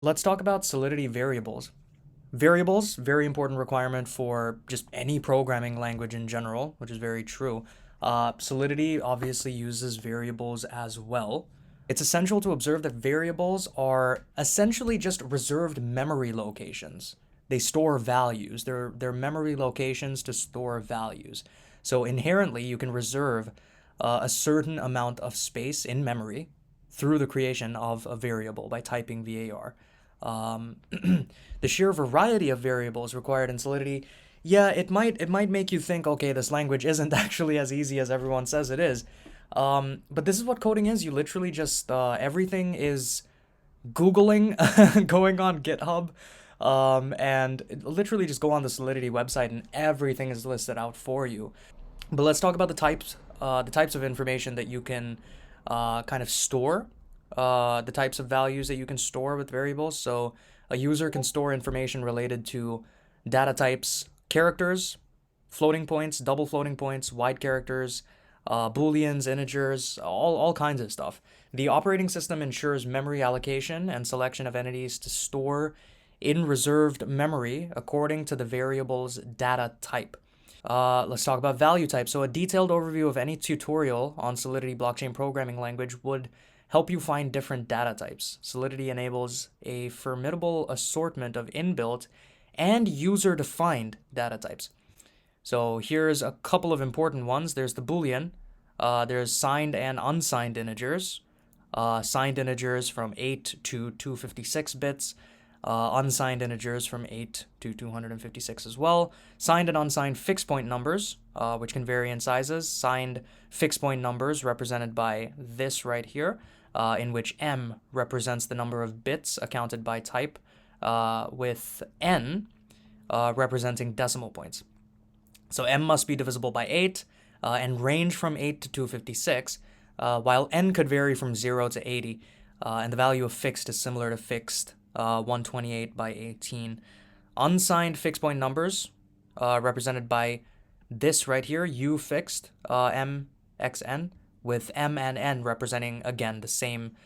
Let's talk about Solidity variables. Variables, very important requirement for just any programming language in general, which is very true. Solidity obviously uses variables as well. It's essential to observe that variables are essentially just reserved memory locations. They store values. They're memory locations to store values. So inherently, you can reserve a certain amount of space in memory through the creation of a variable by typing var. The sheer variety of variables required in Solidity, yeah, it might make you think, okay, this language isn't actually as easy as everyone says it is. But this is what coding is. You literally just everything is Googling, going on GitHub, and literally just go on the Solidity website and everything is listed out for you. But let's talk about the types of information that you can kind of store, the types of values that you can store with variables. So a user can store information related to data types, characters, floating points, double floating points, wide characters, booleans, integers, all kinds of stuff. The operating system ensures memory allocation and selection of entities to store in reserved memory according to the variable's data type. Let's talk about value type. So a detailed overview of any tutorial on Solidity blockchain programming language would help you find different data types. Solidity enables a formidable assortment of inbuilt and user-defined data types. So here's a couple of important ones. There's the Boolean. There's signed and unsigned integers. Signed integers from 8 to 256 bits. Unsigned integers from 8 to 256 as well. Signed and unsigned fixed point numbers, which can vary in sizes. Signed fixed point numbers represented by this right here, in which M represents the number of bits accounted by type, with N representing decimal points. So M must be divisible by 8 and range from 8 to 256, while N could vary from 0 to 80, and the value of fixed is similar to fixed, 128 by 18. Unsigned fixed point numbers, represented by this right here, U fixed, M x N, with M and N representing, again, the same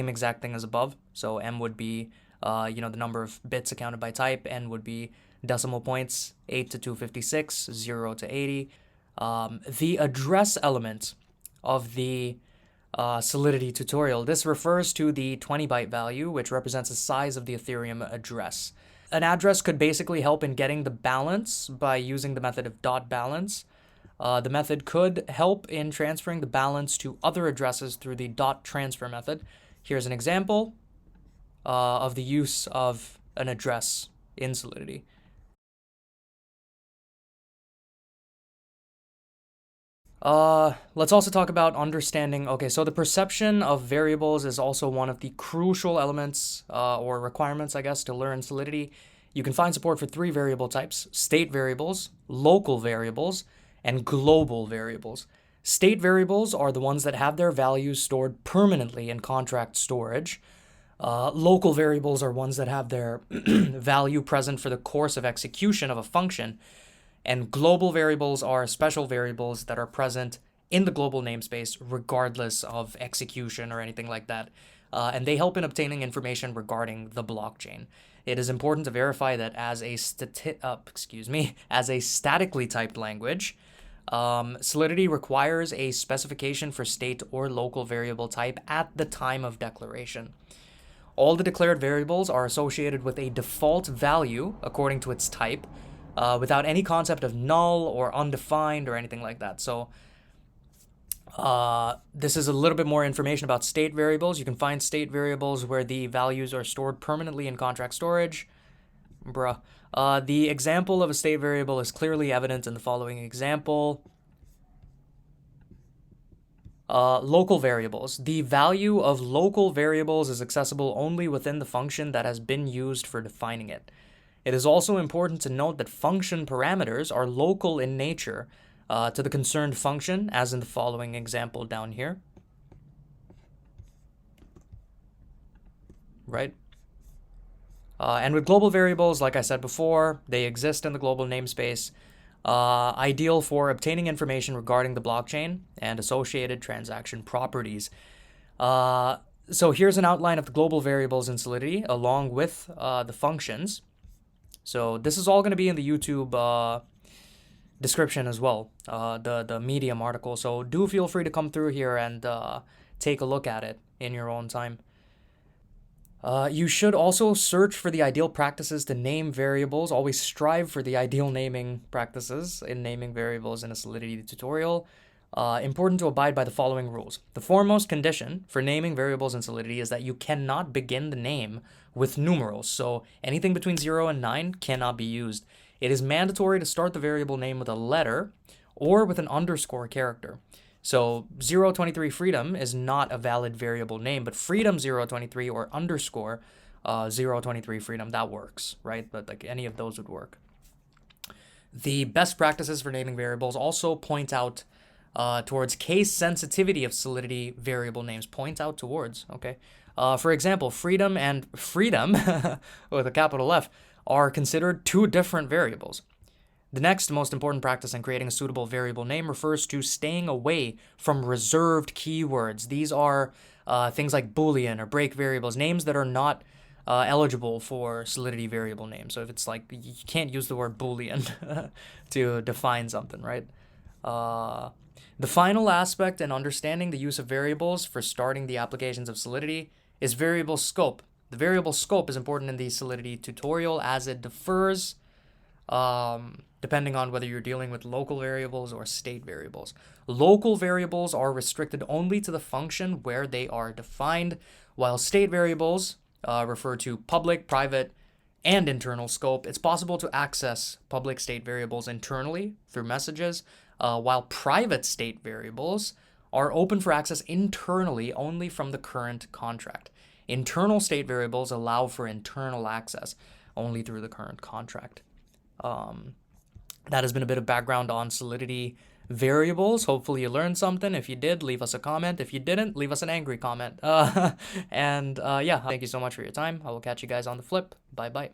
exact thing as above. So M would be, the number of bits accounted by type. N would be decimal points, 8 to 256, 0 to 80. The address element of the Solidity tutorial, this refers to the 20 byte value, which represents the size of the Ethereum address. An address could basically help in getting the balance by using the method of dot balance. The method could help in transferring the balance to other addresses through the dot transfer method. Here's an example of the use of an address in Solidity. Let's also talk about understanding. Okay, so the perception of variables is also one of the crucial elements or requirements, I guess, to learn Solidity. You can find support for 3 variable types: state variables, local variables, and global variables. State variables are the ones that have their values stored permanently in contract storage. Local variables are ones that have their value present for the course of execution of a function. And global variables are special variables that are present in the global namespace regardless of execution or anything like that. And they help in obtaining information regarding the blockchain. It is important to verify that as a statically typed language, Solidity requires a specification for state or local variable type at the time of declaration. All the declared variables are associated with a default value according to its type, without any concept of null or undefined or anything like that. So this is a little bit more information about state variables. You can find state variables where the values are stored permanently in contract storage. The example of a state variable is clearly evident in the following example. Local variables. The value of local variables is accessible only within the function that has been used for defining it. It is also important to note that function parameters are local in nature to the concerned function, as in the following example down here. Right? And with global variables, like I said before, they exist in the global namespace, ideal for obtaining information regarding the blockchain and associated transaction properties. So here's an outline of the global variables in Solidity along with the functions. So this is all going to be in the YouTube description as well, the Medium article. So do feel free to come through here and take a look at it in your own time. You should also search for the ideal practices to name variables. Always strive for the ideal naming practices in naming variables in a Solidity tutorial. Important to abide by the following rules. The foremost condition for naming variables in Solidity is that you cannot begin the name with numerals. So anything between 0 and 9 cannot be used. It is mandatory to start the variable name with a letter or with an underscore character. So 023 freedom is not a valid variable name, but freedom 023 or underscore 023 freedom, that works, right? But like any of those would work. The best practices for naming variables also point out towards case sensitivity of Solidity variable names. Point out towards, okay? For example, freedom and freedom with a capital F are considered two different variables. The next most important practice in creating a suitable variable name refers to staying away from reserved keywords. These are things like Boolean or break variables, names that are not eligible for Solidity variable names. So if it's like, you can't use the word Boolean to define something, right? The final aspect in understanding the use of variables for starting the applications of Solidity is variable scope. The variable scope is important in the Solidity tutorial as it differs depending on whether you're dealing with local variables or state variables. Local variables are restricted only to the function where they are defined, while state variables refer to public, private, and internal scope. It's possible to access public state variables internally through messages, while private state variables are open for access internally only from the current contract. Internal state variables allow for internal access only through the current contract. That has been a bit of background on Solidity variables. Hopefully you learned something. If you did, leave us a comment. If you didn't, leave us an angry comment. Yeah, thank you so much for your time. I will catch you guys on the flip. Bye-bye.